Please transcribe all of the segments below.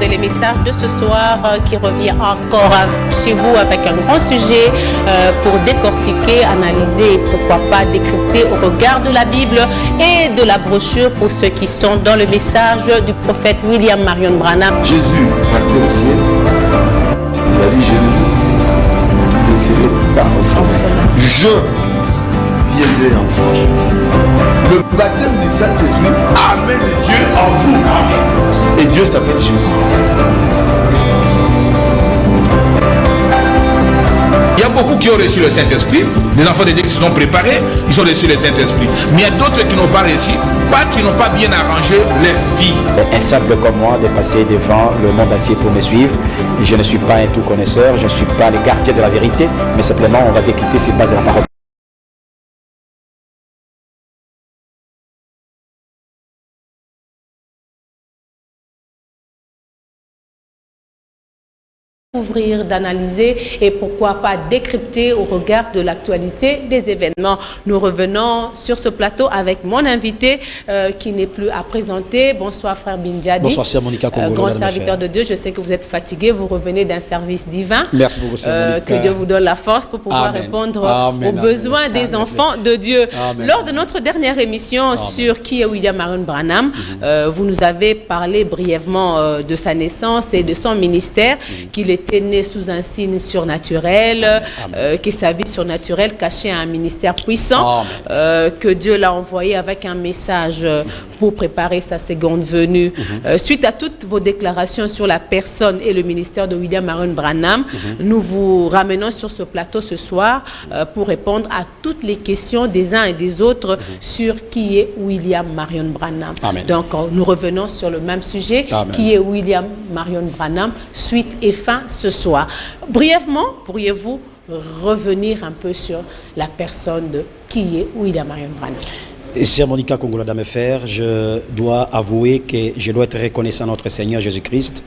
monde et les messages de ce soir qui revient encore chez vous avec un grand sujet pour décortiquer, analyser et pourquoi pas décrypter au regard de la Bible et de la brochure pour ceux qui sont dans le message du prophète William Marion Branham. Jésus partait au ciel, il a dit je ne laisserai pas orphelin. Je viendrai en forge. Le baptême du Saint-Esprit amène Dieu en vous. Et Dieu s'appelle Jésus. Il y a beaucoup qui ont reçu le Saint-Esprit, des enfants de Dieu qui se sont préparés, ils ont reçu le Saint-Esprit. Mais il y a d'autres qui n'ont pas reçu parce qu'ils n'ont pas bien arrangé leur vie. Un simple comme moi de passer devant le monde entier pour me suivre. Je ne suis pas un tout connaisseur, je ne suis pas le gardien de la vérité, mais simplement on va décrypter sur base de la parole. Ouvrir, d'analyser et pourquoi pas décrypter au regard de l'actualité des événements. Nous revenons sur ce plateau avec mon invité qui n'est plus à présenter. Bonsoir frère Bindjadi. Bonsoir Sœur Monica Congolo. Grand serviteur de Dieu, je sais que vous êtes fatigué, vous revenez d'un service divin. Merci beaucoup Sœur Monica. Que Dieu vous donne la force pour pouvoir répondre aux besoins des enfants de Dieu. Lors de notre dernière émission sur qui est William Marion Branham, vous nous avez parlé brièvement de sa naissance et de son ministère, qu'il était né sous un signe surnaturel, que sa vie surnaturelle cachait un ministère puissant, que Dieu l'a envoyé avec un message pour préparer sa seconde venue. Suite à toutes vos déclarations sur la personne et le ministère de William Marion Branham, nous vous ramenons sur ce plateau ce soir pour répondre à toutes les questions des uns et des autres sur qui est William Marion Branham. Donc nous revenons sur le même sujet, qui est William Marion Branham, suite et fin ce soir. Brièvement, pourriez-vous revenir un peu sur la personne de qui est William Marion Branham? Sœur Monica Congolo Damefer, je dois avouer que je dois être reconnaissant à notre Seigneur Jésus-Christ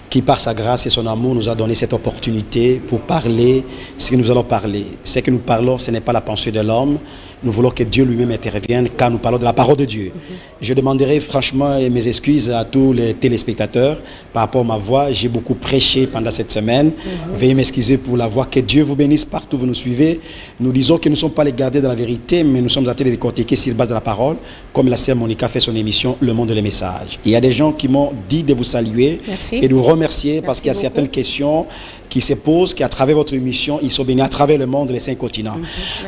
qui par sa grâce et son amour nous a donné cette opportunité pour parler ce que nous allons parler. Ce que nous parlons, ce n'est pas la pensée de l'homme. Nous voulons que Dieu lui-même intervienne quand nous parlons de la parole de Dieu. Je demanderai franchement mes excuses à tous les téléspectateurs par rapport à ma voix. J'ai beaucoup prêché pendant cette semaine. Veuillez m'excuser pour la voix. Que Dieu vous bénisse partout où vous nous suivez. Nous disons que nous ne sommes pas les gardiens de la vérité, mais nous sommes en train de décortiquer sur base de la parole, comme la sœur Monica fait son émission Le Monde et les Messages. Il y a des gens qui m'ont dit de vous saluer et de vous remercier parce qu'il y a certaines questions qui se posent, qu'à travers votre émission, ils sont bénis à travers le monde, les 5 continents.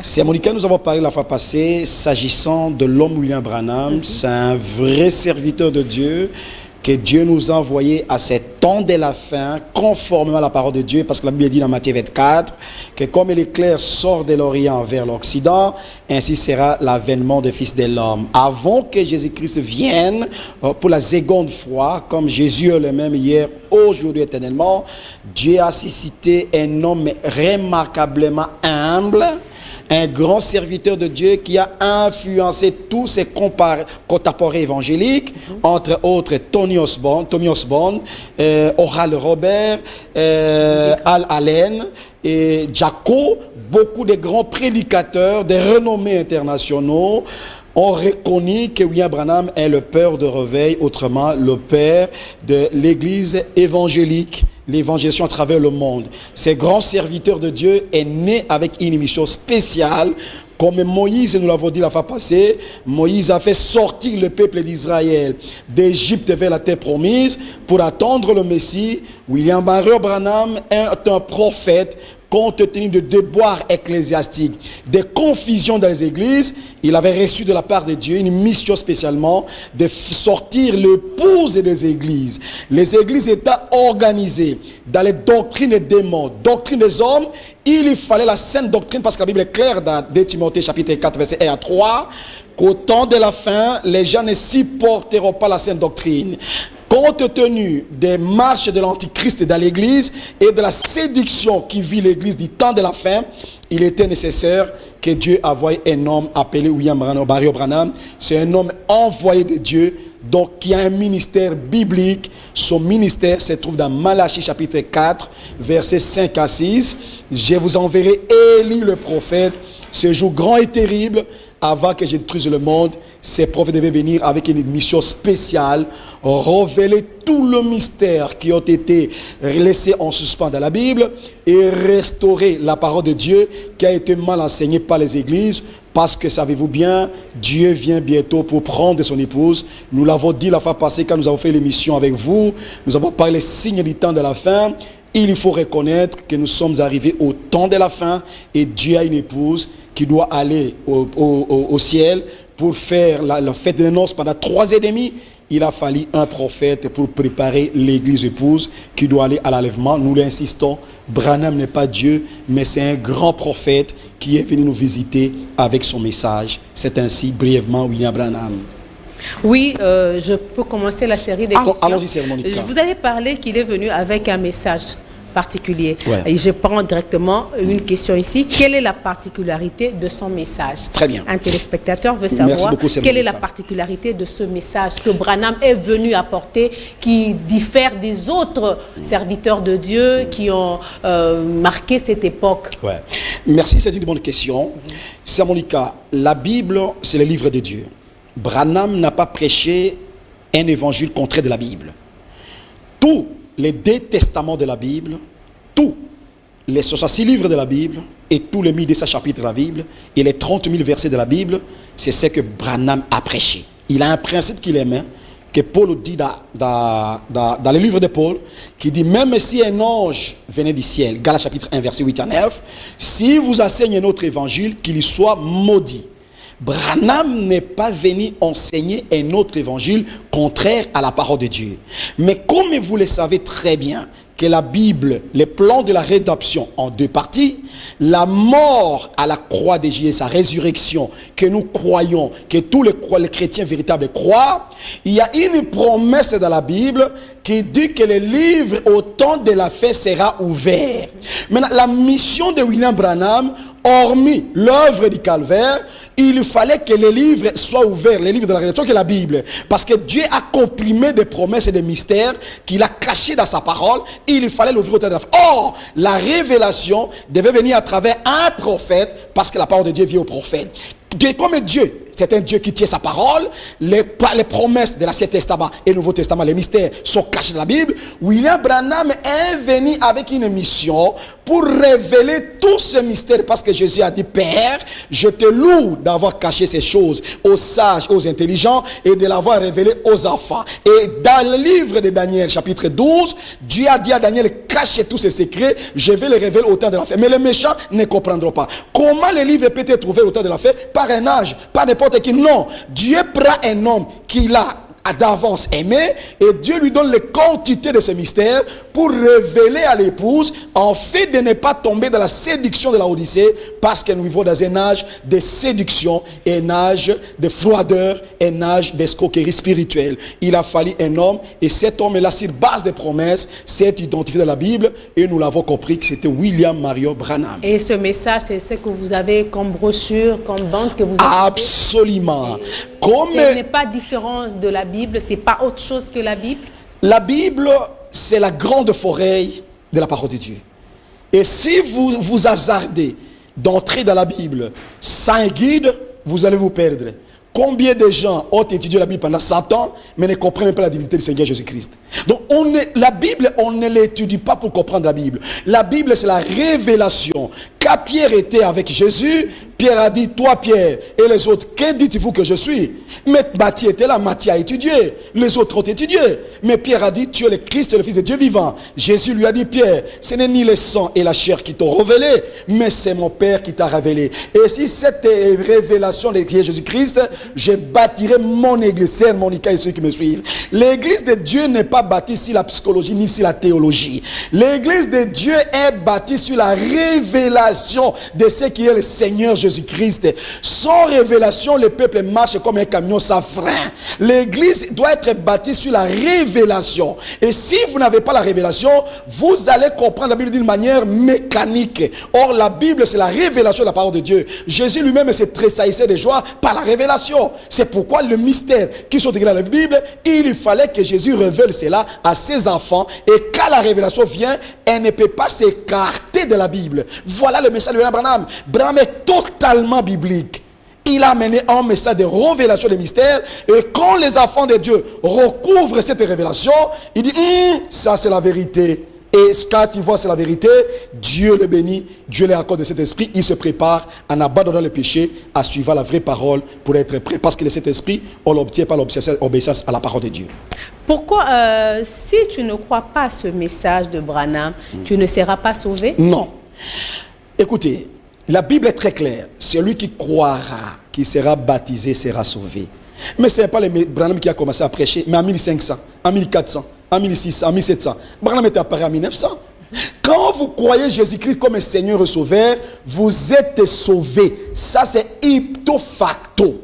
C'est Monica, nous avons parlé la fois passée, s'agissant de l'homme William Branham, c'est un vrai serviteur de Dieu, que Dieu nous a envoyé à cet temps de la fin, conformément à la parole de Dieu, parce que la Bible dit dans Matthieu 24, que comme l'éclair sort de l'Orient vers l'Occident, ainsi sera l'avènement du Fils de l'homme. Avant que Jésus-Christ vienne pour la seconde fois, comme Jésus est le même hier, aujourd'hui, éternellement, Dieu a suscité un homme remarquablement humble, un grand serviteur de Dieu qui a influencé tous ses contemporains évangéliques, entre autres Tommy Osborne, Oral Robert, Al Allen et Jacko, beaucoup de grands prédicateurs, des renommés internationaux, ont reconnu que William Branham est le père de réveil, autrement le père de l'église évangélique, l'évangélisation à travers le monde. Ce grand serviteur de Dieu est né avec une mission spéciale. Comme Moïse, nous l'avons dit la fois passée, Moïse a fait sortir le peuple d'Israël d'Égypte vers la terre promise pour attendre le Messie. William Marion Branham est un prophète. Compte tenu de déboires ecclésiastiques, des confusions dans les églises, il avait reçu de la part de Dieu une mission spécialement de sortir l'épouse des églises. Les églises étaient organisées dans les doctrines des démons, doctrines des hommes. Il fallait la sainte doctrine, parce que la Bible est claire dans 2 Timothée chapitre 4 verset 1 à 3, qu'au temps de la fin, les gens ne supporteront pas la sainte doctrine. Compte tenu des marches de l'Antichrist dans l'Église et de la séduction qui vit l'Église du temps de la fin, il était nécessaire que Dieu envoie un homme appelé William Marion Branham. C'est un homme envoyé de Dieu, donc qui a un ministère biblique. Son ministère se trouve dans Malachie chapitre 4, versets 5 à 6. Je vous enverrai Élie le prophète, ce jour grand et terrible, avant que je détruise le monde, ces prophètes devaient venir avec une mission spéciale, révéler tout le mystère qui ont été laissés en suspens dans la Bible et restaurer la parole de Dieu qui a été mal enseignée par les églises. Parce que, savez-vous bien, Dieu vient bientôt pour prendre son épouse. Nous l'avons dit la fois passée quand nous avons fait l'émission avec vous. Nous avons parlé des signes du temps de la fin. Il faut reconnaître que nous sommes arrivés au temps de la fin et Dieu a une épouse qui doit aller au ciel pour faire la fête des noces pendant 3 ans et demi. Il a fallu un prophète pour préparer l'église épouse qui doit aller à l'enlèvement. Nous l'insistons, Branham n'est pas Dieu, mais c'est un grand prophète qui est venu nous visiter avec son message. C'est ainsi brièvement William Branham. Oui, je peux commencer la série des questions. Allons-y, Sœur Monica. Je vous avais parlé qu'il est venu avec un message particulier. Ouais. Et je prends directement une question ici. Quelle est la particularité de son message? Très bien. Un téléspectateur veut savoir quelle est la particularité de ce message que Branham est venu apporter qui diffère des autres serviteurs de Dieu qui ont marqué cette époque. Ouais. Merci, c'est une bonne question. Sœur Monica, la Bible, c'est le livre de Dieu. Branham n'a pas prêché un évangile contraire de la Bible. Tous les 2 testaments de la Bible, tous les 66 livres de la Bible et tous les 1200 chapitres de la Bible et les 30 000 versets de la Bible, c'est ce que Branham a prêché. Il a un principe qu'il aimait, que Paul dit dans le livre de Paul, qui dit, même si un ange venait du ciel, Galates chapitre 1, verset 8 à 9, si vous enseignez notre évangile, qu'il soit maudit. Branham n'est pas venu enseigner un autre évangile contraire à la parole de Dieu. Mais comme vous le savez très bien, que la Bible, les plans de la rédemption en 2 parties, la mort à la croix de Jésus, sa résurrection, que nous croyons, que tous les chrétiens véritables croient, il y a une promesse dans la Bible qui dit que le livre au temps de la fin sera ouvert. Maintenant, la mission de William Branham, hormis l'œuvre du calvaire, il fallait que les livres soient ouverts, les livres de la rédemption, que la Bible. Parce que Dieu a comprimé des promesses et des mystères qu'il a cachés dans sa parole. Il fallait l'ouvrir au temps de la fin. Or, la révélation devait venir à travers un prophète, parce que la parole de Dieu vient au prophète. Comme Dieu, c'est un Dieu qui tient sa parole, les promesses de l'Ancien Testament et le Nouveau Testament, les mystères sont cachés dans la Bible. William Branham est venu avec une mission pour révéler tous ces mystères, parce que Jésus a dit, Père, je te loue d'avoir caché ces choses aux sages, aux intelligents, et de l'avoir révélé aux enfants. Et dans le livre de Daniel, chapitre 12, Dieu a dit à Daniel, cachez tous ces secrets, je vais les révéler au temps de la fin. Mais les méchants ne comprendront pas. Comment le livre peut être ouvert au temps de la fin? Par un âge, pas n'importe qui. Non, Dieu prend un homme qu'il a d'avance aimé et Dieu lui donne les quantités de ces mystères pour révéler à l'épouse, en fait de ne pas tomber dans la séduction de la Odyssée, parce que nous vivons dans un âge de séduction, un âge de froideur, un âge d'escroquerie spirituelle. Il a fallu un homme, et cet homme-là, sur base des promesses, s'est identifié dans la Bible, et nous l'avons compris que c'était William Marion Branham. Et ce message, c'est ce que vous avez comme brochure, comme bande que vous avez. Absolument. Ce n'est pas différent de la Bible, c'est pas autre chose que la Bible. La Bible, c'est la grande forêt de la parole de Dieu. Et si vous vous hasardez d'entrer dans la Bible sans guide, vous allez vous perdre. Combien de gens ont étudié la Bible pendant 100 ans, mais ne comprennent pas la divinité du Seigneur Jésus-Christ? Donc, la Bible, on ne l'étudie pas pour comprendre la Bible. La Bible, c'est la révélation. Quand Pierre était avec Jésus, Pierre a dit, toi Pierre et les autres, que dites-vous que je suis? Mais Matthieu était là, Matthieu a étudié, les autres ont étudié. Mais Pierre a dit, tu es le Christ, le Fils de Dieu vivant. Jésus lui a dit, Pierre, ce n'est ni le sang et la chair qui t'ont révélé, mais c'est mon Père qui t'a révélé. Et si cette révélation de Jésus-Christ, je bâtirai mon église. Sœur Monica et ceux qui me suivent. L'église de Dieu n'est pas bâtie sur la psychologie ni sur la théologie. L'église de Dieu est bâtie sur la révélation de ce qui est le Seigneur Jésus-Christ. Sans révélation, le peuple marche comme un camion sans frein. L'église doit être bâtie sur la révélation. Et si vous n'avez pas la révélation, vous allez comprendre la Bible d'une manière mécanique. Or, la Bible, c'est la révélation de la parole de Dieu. Jésus lui-même se tressaillissait de joie par la révélation. C'est pourquoi le mystère qui sont écrits dans la Bible, il fallait que Jésus révèle cela à ses enfants. Et quand la révélation vient, elle ne peut pas s'écarter de la Bible. Voilà le message de Branham. Branham est totalement biblique. Il a amené un message de révélation des mystères. Et quand les enfants de Dieu recouvrent cette révélation, il dit, ça c'est la vérité. Et quand il voit c'est la vérité, Dieu le bénit, Dieu les accorde de cet esprit. Il se prépare en abandonnant le péché, à suivre la vraie parole pour être prêt. Parce que cet esprit, on l'obtient par l'obéissance à la parole de Dieu. Pourquoi, si tu ne crois pas à ce message de Branham, tu ne seras pas sauvé? Non. Écoutez, la Bible est très claire. Celui qui croira, qui sera baptisé, sera sauvé. Mais ce n'est pas le Branham qui a commencé à prêcher, mais en 1500, en 1400, en 1600, en 1700. Branham est apparu en 1900. Quand vous croyez Jésus-Christ comme Seigneur et Sauveur, vous êtes sauvé. Ça, c'est ipso facto.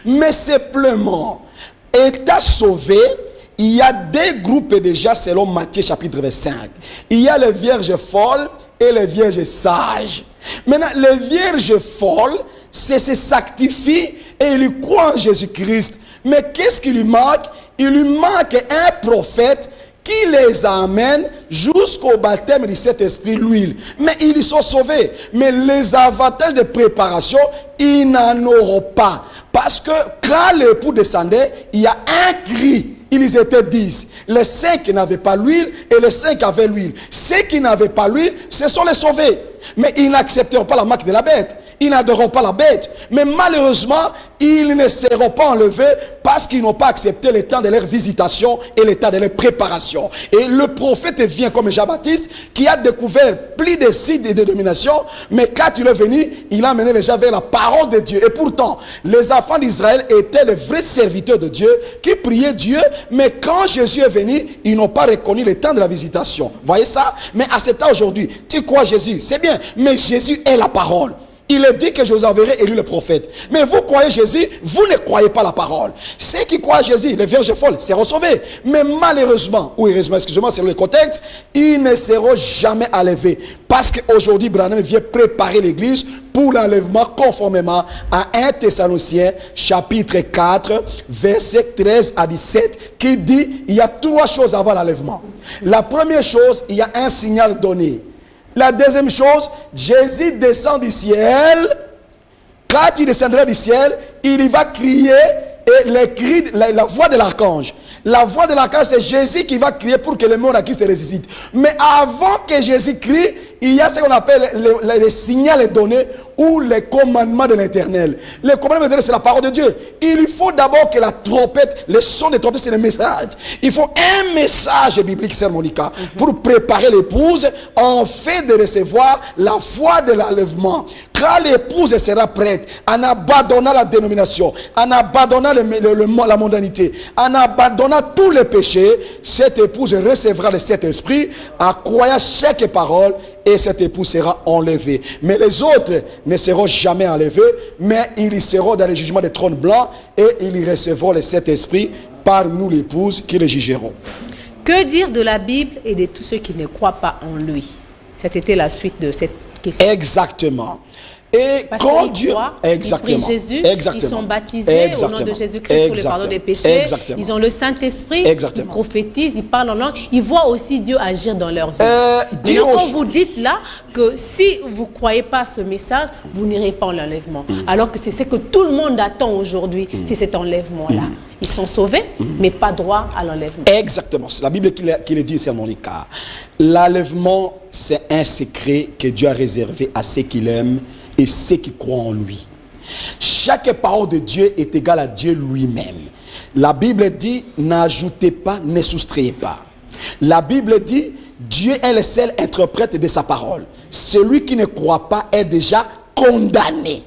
Mais simplement, étant sauvé, il y a des groupes déjà selon Matthieu chapitre 25. Il y a les vierges folles et les vierges sages. Maintenant, les vierges folles, c'est se sanctifient et ils croient en Jésus-Christ. Mais qu'est-ce qui lui manque? Il lui manque un prophète qui les amène jusqu'au baptême de cet esprit, l'huile. Mais ils sont sauvés. Mais les avantages de préparation, ils n'en auront pas. Parce que quand l'époux descendait, il y a un cri. Ils étaient 10. Les 5 n'avaient pas l'huile et les 5 avaient l'huile. Ceux qui n'avaient pas l'huile, ce sont les sauvés. Mais ils n'accepteront pas la marque de la bête. Ils n'adoreront pas la bête. Mais malheureusement, ils ne seront pas enlevés parce qu'ils n'ont pas accepté le temps de leur visitation et le temps de leur préparation. Et le prophète vient comme Jean-Baptiste qui a découvert plus de sites de dénominations. Mais quand il est venu, il a amené les gens vers la parole de Dieu. Et pourtant, les enfants d'Israël étaient les vrais serviteurs de Dieu qui priaient Dieu. Mais quand Jésus est venu, ils n'ont pas reconnu le temps de la visitation. Voyez ça? Mais à ce temps aujourd'hui, tu crois Jésus, c'est bien. Mais Jésus est la parole. Il est dit que je vous enverrai élu le prophète. Mais vous croyez Jésus, vous ne croyez pas la parole. Ceux qui croient Jésus, les vierges folles, seront sauvés. Mais malheureusement, ou heureusement, excusez-moi, c'est le contexte, ils ne seront jamais enlevés. Parce qu'aujourd'hui, Branham vient préparer l'église pour l'enlèvement conformément à 1 Thessaloniciens, chapitre 4, verset 13 à 17, qui dit, il y a 3 choses avant l'enlèvement. La première chose, il y a un signal donné. La deuxième chose, Jésus descend du ciel. Quand il descendra du ciel, il va crier et la voix de l'archange. La voix de l'archange, c'est Jésus qui va crier pour que le mort à Christ ressuscite. Mais avant que Jésus crie, il y a ce qu'on appelle le signal donné ou les commandements de l'Éternel. Les commandements de l'Éternel, c'est la parole de Dieu. Il faut d'abord que la trompette, le son de trompette, c'est le message. Il faut un message biblique, Sœur Monica, pour préparer l'épouse en fait de recevoir la foi de l'enlèvement. Quand l'épouse sera prête, en abandonnant la dénomination, en abandonnant la mondanité, en abandonnant tous les péchés, cette épouse recevra le Saint-Esprit en croyant chaque parole et cette épouse sera enlevée. Mais les autres ne seront jamais enlevés, mais ils seront dans le jugement des trônes blancs et ils recevront le Saint-Esprit par nous l'épouse qui les jugeront. Que dire de la Bible et de tous ceux qui ne croient pas en lui? C'était la suite de cette question. Exactement. Et parce quand Dieu, croient, exactement, ils prient Jésus, exactement, ils sont baptisés au nom de Jésus-Christ pour le pardon des péchés, ils ont le Saint-Esprit, ils prophétisent, ils parlent en langue, ils voient aussi Dieu agir dans leur vie. Donc quand vous dites là que si vous ne croyez pas ce message, vous n'irez pas en l'enlèvement. Alors que c'est ce que tout le monde attend aujourd'hui, c'est cet enlèvement-là. Ils sont sauvés, mais pas droit à l'enlèvement. Exactement. C'est la Bible qui le dit, c'est mon cas. L'enlèvement, c'est un secret que Dieu a réservé à ceux qu'il aime et ceux qui croient en lui. Chaque parole de Dieu est égale à Dieu lui-même. La Bible dit, n'ajoutez pas, ne soustrayez pas. La Bible dit, Dieu est le seul interprète de sa parole. Celui qui ne croit pas est déjà condamné.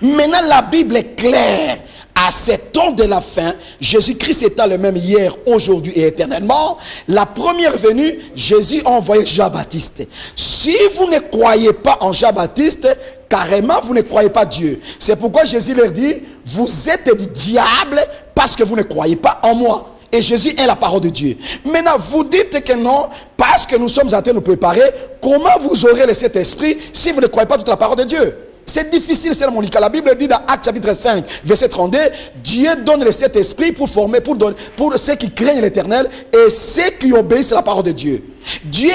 Maintenant, la Bible est claire. À cet temps de la fin, Jésus-Christ étant le même hier, aujourd'hui et éternellement. La première venue, Jésus a envoyé Jean-Baptiste. Si vous ne croyez pas en Jean-Baptiste, carrément, vous ne croyez pas Dieu. C'est pourquoi Jésus leur dit, vous êtes du diable parce que vous ne croyez pas en moi. Et Jésus est la parole de Dieu. Maintenant, vous dites que non, parce que nous sommes en train de nous préparer. Comment vous aurez le Saint-Esprit si vous ne croyez pas toute la parole de Dieu? C'est difficile, c'est mon cas. La Bible dit dans Actes chapitre 5, verset 32, Dieu donne le Saint-Esprit pour former, pour ceux qui craignent l'Éternel et ceux qui obéissent à la parole de Dieu. Dieu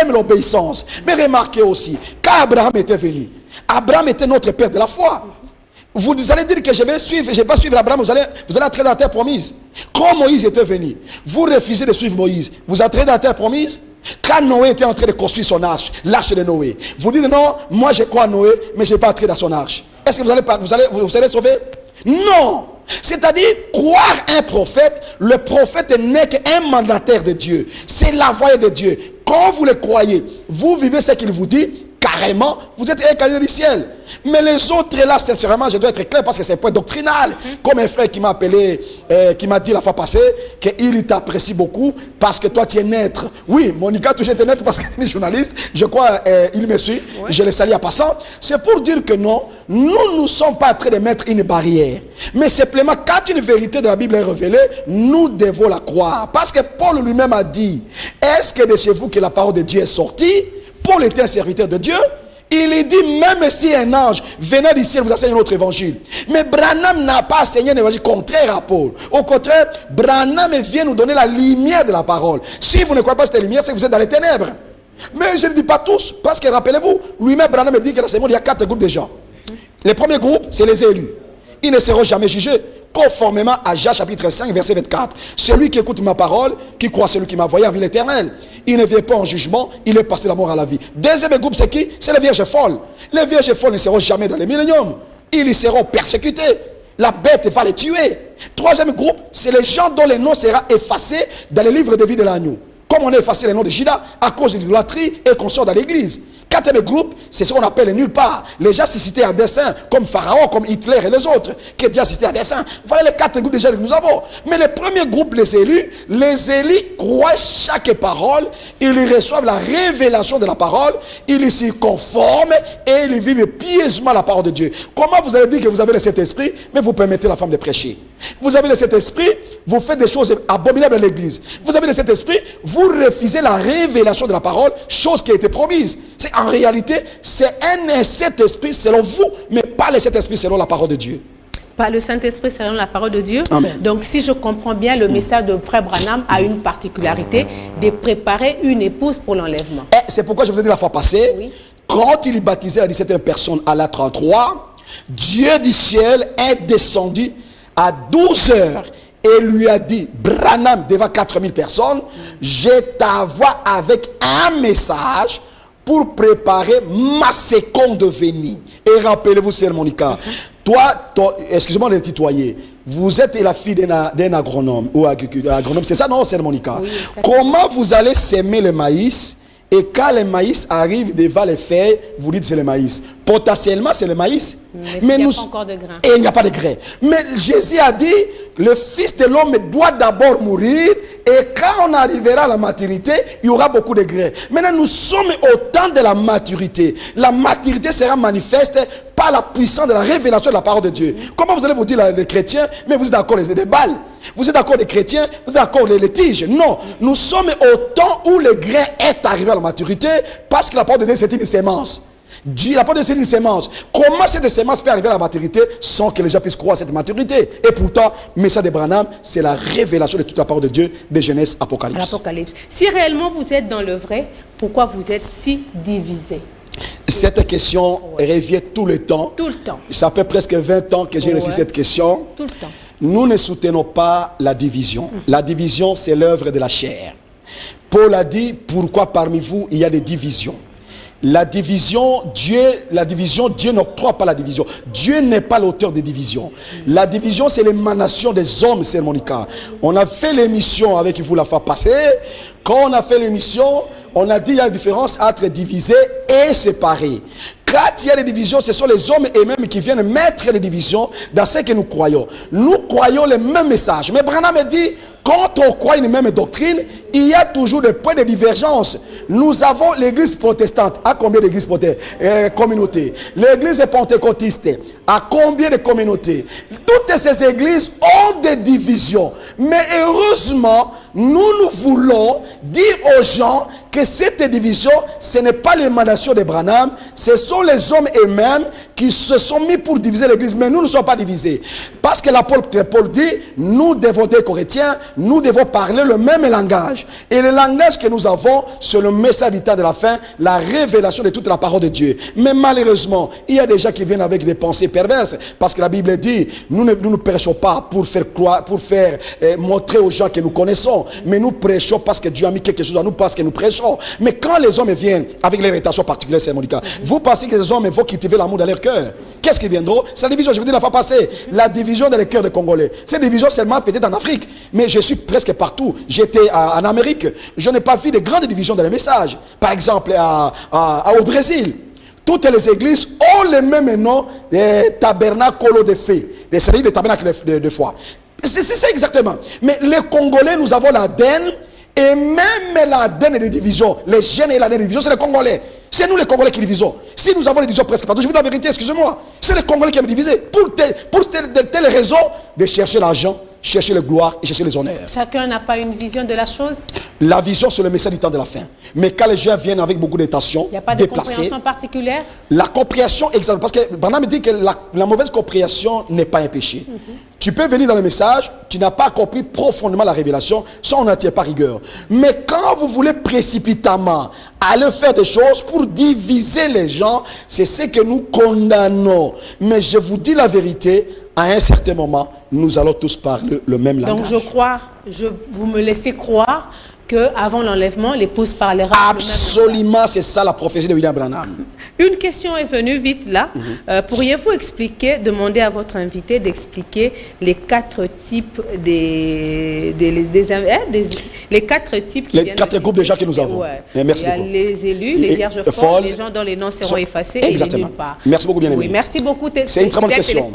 aime l'obéissance. Mais remarquez aussi, quand Abraham était venu, Abraham était notre père de la foi. Vous allez dire que je vais suivre, je ne vais pas suivre Abraham, vous allez entrer dans la terre promise. Quand Moïse était venu, vous refusez de suivre Moïse, vous entrez dans la terre promise. Quand Noé était en train de construire son arche, l'arche de Noé, vous dites non, moi je crois à Noé, mais je ne vais pas entrer dans son arche. Est-ce que vous allez sauver? Non. C'est-à-dire, croire un prophète, le prophète n'est qu'un mandataire de Dieu. C'est l'envoyé de Dieu. Quand vous le croyez, vous vivez ce qu'il vous dit, carrément, vous êtes incarné du ciel. Mais les autres là, sincèrement, je dois être clair parce que c'est un point doctrinal. Comme un frère qui m'a appelé, qui m'a dit la fois passée qu'il t'apprécie beaucoup parce que toi tu es naître. Oui, Monica, tu es naître parce que tu es journaliste. Je crois il me suit. Oui. Je le salue en passant. C'est pour dire que non, nous ne sommes pas en train de mettre une barrière. Mais simplement, quand une vérité de la Bible est révélée, nous devons la croire. Parce que Paul lui-même a dit, est-ce que de chez vous que la parole de Dieu est sortie? Paul était un serviteur de Dieu. Il dit, même si un ange venait du ciel vous enseigne un autre évangile. Mais Branham n'a pas enseigné un évangile contraire à Paul. Au contraire, Branham vient nous donner la lumière de la parole. Si vous ne croyez pas cette lumière, c'est que vous êtes dans les ténèbres. Mais je ne dis pas tous, parce que rappelez-vous, lui-même Branham dit que dans ce monde, il y a 4 groupes de gens. Le premier groupe, c'est les élus. Ils ne seront jamais jugés, conformément à Jean chapitre 5, verset 24. Celui qui écoute ma parole, qui croit celui qui m'a envoyé en vie éternelle. Il ne vient pas en jugement, il est passé de la mort à la vie. Deuxième groupe, c'est qui? C'est les vierges folles. Les vierges folles ne seront jamais dans les milléniums. Ils y seront persécutés. La bête va les tuer. Troisième groupe, c'est les gens dont les noms seront effacés dans les livres de vie de l'agneau. Comme on a effacé les noms de Judas à cause de l'idolâtrie et qu'on sort dans l'église. Quatrième groupe, c'est ce qu'on appelle les nulle part. Les gens cités à dessein, comme Pharaon, comme Hitler et les autres, qui Dieu a cité à dessein. Voilà les 4 groupes de gens que nous avons. Mais le premier groupe, les élus croient chaque parole, ils reçoivent la révélation de la parole, ils s'y conforment et ils vivent pieusement la parole de Dieu. Comment vous allez dire que vous avez le Saint-Esprit, mais vous permettez à la femme de prêcher? Vous avez le Saint-Esprit, vous faites des choses abominables à l'église. Vous avez le Saint-Esprit, vous refusez la révélation de la parole, chose qui a été promise. En réalité, c'est un Saint-Esprit selon vous, mais pas le Saint-Esprit selon la parole de Dieu. Pas le Saint-Esprit selon la parole de Dieu. Amen. Donc, si je comprends bien, le message de Frère Branham a une particularité de préparer une épouse pour l'enlèvement. C'est pourquoi je vous ai dit la fois passée, oui. Quand il baptisait à 17 personnes à la 33, Dieu du ciel est descendu à 12 heures et lui a dit, Branham, devant 4000 personnes, je t'envoie avec un message pour préparer ma seconde venue. Et rappelez-vous, Sœur Monica, toi, excusez-moi de le tutoyer, vous êtes la fille d'un agronome ou agronome, c'est ça, non, Sœur Monica? Oui, comment vous allez s'aimer le maïs et quand le maïs arrive devant les feuilles, vous dites c'est le maïs? Potentiellement, c'est le maïs. Mais il n'y a pas encore de grain. Et il n'y a pas de grain. Mais Jésus a dit, le Fils de l'homme doit d'abord mourir et quand on arrivera à la maturité, il y aura beaucoup de grains. Maintenant, nous sommes au temps de la maturité. La maturité sera manifeste par la puissance de la révélation de la parole de Dieu. Comment vous allez vous dire les chrétiens, mais vous êtes encore des balles? Vous êtes encore des chrétiens, vous êtes encore les tiges? Non, nous sommes au temps où le grain est arrivé à la maturité parce que la parole de Dieu c'est une sémence. Dieu, la parole de Dieu c'est une sémence. Comment cette sémence peut arriver à la maturité sans que les gens puissent croire à cette maturité? Et pourtant, le message de Branham, c'est la révélation de toute la parole de Dieu, de Genèse, Apocalypse. L'Apocalypse. Si réellement vous êtes dans le vrai, pourquoi vous êtes si divisé? Cette question revient tout le temps. Tout le temps. Ça fait presque 20 ans que j'ai reçu cette question. Tout le temps. Nous ne soutenons pas la division. La division, c'est l'œuvre de la chair. Paul a dit, pourquoi parmi vous il y a des divisions? La division, Dieu n'octroie pas la division. Dieu n'est pas l'auteur des divisions. La division, c'est l'émanation des hommes, c'est Monica. On a fait l'émission avec vous la fois passée. Quand on a fait l'émission, on a dit il y a une différence entre diviser et séparer. Quand il y a des divisions, ce sont les hommes eux-mêmes qui viennent mettre les divisions dans ce que nous croyons. Nous croyons le même message. Mais Branham dit, quand on croit une même doctrine, il y a toujours des points de divergence. Nous avons l'église protestante. À combien d'églises communautés? L'église pentecôtiste. À combien de communautés? Toutes ces églises ont des divisions. Mais heureusement, nous voulons dire aux gens que cette division, ce n'est pas l'émanation de Branham, ce sont les hommes eux-mêmes qui se sont mis pour diviser l'église, mais nous ne sommes pas divisés. Parce que l'apôtre Paul dit, nous devons être chrétiens, nous devons parler le même langage. Et le langage que nous avons, c'est le message du temps de la fin, la révélation de toute la parole de Dieu. Mais malheureusement, il y a des gens qui viennent avec des pensées perverses, parce que la Bible dit, nous ne prêchons pas pour faire croire, pour faire montrer aux gens que nous connaissons, mais nous prêchons parce que Dieu a mis quelque chose à nous, parce que nous prêchons. Mais quand les hommes viennent avec les irritations particulières, c'est Monica, vous pensez que les hommes vont cultiver l'amour dans leur cœur? Qu'est-ce qui viendra? C'est la division, je vous dis la fois passée, la division dans les cœurs des Congolais. Cette division seulement peut-être en Afrique, mais je suis presque partout. J'étais en Amérique, je n'ai pas vu de grandes divisions dans les messages. Par exemple, au Brésil, toutes les églises ont le même nom, des tabernacles de feu, des séries de tabernacles de foi. C'est ça exactement. Mais les Congolais, nous avons l'ADN, et même l'ADN des divisions, les gènes et l'ADN des divisions, c'est les Congolais. C'est nous les Congolais qui divisons. Si nous avons les divisions presque partout, je vous dis la vérité, excusez-moi, c'est les Congolais qui aiment diviser. Pour telle raison de chercher l'argent, chercher la gloire et chercher les honneurs. Chacun n'a pas une vision de la chose. La vision, c'est le message du temps de la fin. Mais quand les gens viennent avec beaucoup d'intentions, il n'y a pas de compréhension particulière. La compréhension, exactement. Parce que Branham dit que la mauvaise compréhension n'est pas un péché. Tu peux venir dans le message, tu n'as pas compris profondément la révélation, ça on n'en tient pas rigueur. Mais quand vous voulez précipitamment aller faire des choses pour diviser les gens, c'est ce que nous condamnons. Mais je vous dis la vérité, à un certain moment, nous allons tous parler le même langage. Donc vous me laissez croire qu'avant l'enlèvement, l'épouse parlera. Absolument, c'est ça la prophétie de William Branham. Une question est venue vite là. Pourriez-vous demander à votre invité d'expliquer les 4 types les 4 types qui les 4 groupes de gens que nous avons. Ouais. Merci beaucoup. Il y a les élus, les vierges folles, les gens dont les noms seront effacés et les nulle part. Merci beaucoup, bien aimé. Oui, merci beaucoup. C'est une très bonne question.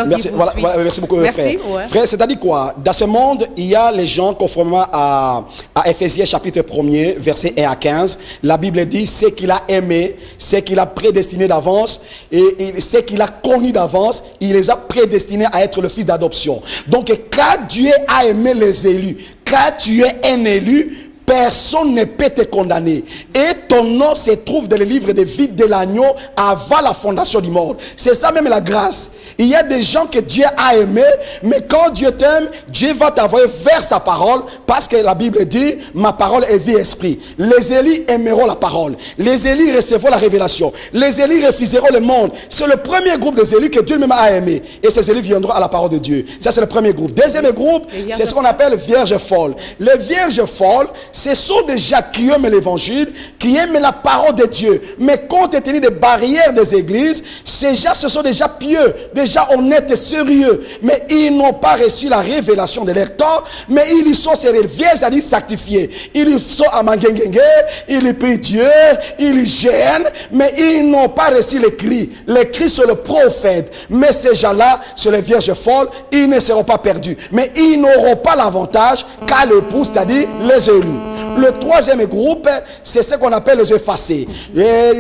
Merci, merci beaucoup, frère. Ouais. Frère, c'est-à-dire quoi? Dans ce monde, il y a les gens conformément à Ephésiens chapitre 1er, verset 1 à 15. La Bible dit ce qu'il a aimé, ce qu'il a prédestiné d'avance et ce qu'il a connu d'avance, il les a prédestinés à être le fils d'adoption. Donc, quand Dieu a aimé les élus, quand tu es un élu, personne ne peut te condamner. Et ton nom se trouve dans le livre de vie de l'agneau avant la fondation du monde. C'est ça même la grâce. Il y a des gens que Dieu a aimés, mais quand Dieu t'aime, Dieu va t'envoyer vers sa parole, parce que la Bible dit, ma parole est vie et esprit. Les élus aimeront la parole. Les élus recevront la révélation. Les élus refuseront le monde. C'est le premier groupe des élus que Dieu même a aimé. Et ces élus viendront à la parole de Dieu. Ça, c'est le premier groupe. Deuxième groupe, c'est ce qu'on appelle vierges folles. Les vierges folles, ce sont des gens qui aiment l'évangile, qui aiment la parole de Dieu. Mais compte tenu des barrières des églises, ces gens, ce sont des gens pieux, des gens honnêtes et sérieux. Mais ils n'ont pas reçu la révélation de leur temps, mais ils sont ces vierges, c'est-à-dire sanctifiés. Ils sont à Mangengengue, ils prient Dieu, ils gênent, mais ils n'ont pas reçu les cris. Les cris sur le prophète. Mais ces gens-là, sur les vierges folles, ils ne seront pas perdus. Mais ils n'auront pas l'avantage qu'a l'époux, c'est-à-dire les élus. Le troisième groupe, c'est ce qu'on appelle les effacés.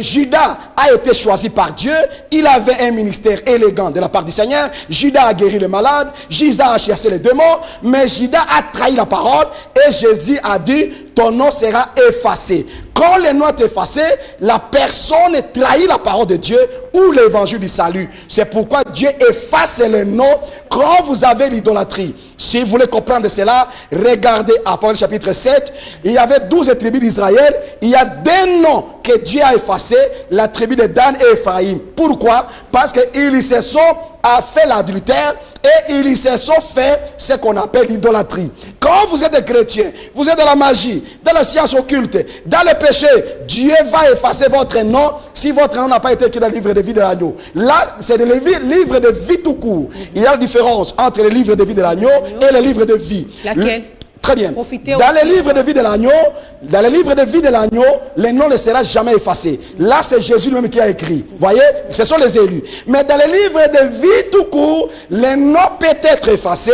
Judas a été choisi par Dieu. Il avait un ministère élégant de la part du Seigneur. Judas a guéri les malades. Judas a chassé les démons. Mais Judas a trahi la parole. Et Jésus a dit, ton nom sera effacé. Quand le nom est effacé, la personne trahit la parole de Dieu ou l'évangile du salut. C'est pourquoi Dieu efface le nom quand vous avez l'idolâtrie. Si vous voulez comprendre cela, regardez Apocalypse chapitre 7. Il y avait 12 tribus d'Israël. Il y a des noms que Dieu a effacés, la tribu de Dan et Ephraïm. Pourquoi? Parce qu'ils se sont fait l'adultère et ils se sont fait ce qu'on appelle l'idolâtrie. Quand vous êtes chrétien, vous êtes dans la magie, dans la science occulte, dans le péché, Dieu va effacer votre nom si votre nom n'a pas été écrit dans le livre de vie de l'agneau. Là, c'est le livre de vie tout court. Il y a la différence entre le livre de vie de l'agneau et le livre de vie. Laquelle? Très bien. Dans le livre de vie de l'agneau, le nom ne sera jamais effacé. Là, c'est Jésus lui-même qui a écrit. Vous voyez, ce sont les élus. Mais dans le livre de vie tout court, le nom peut être effacé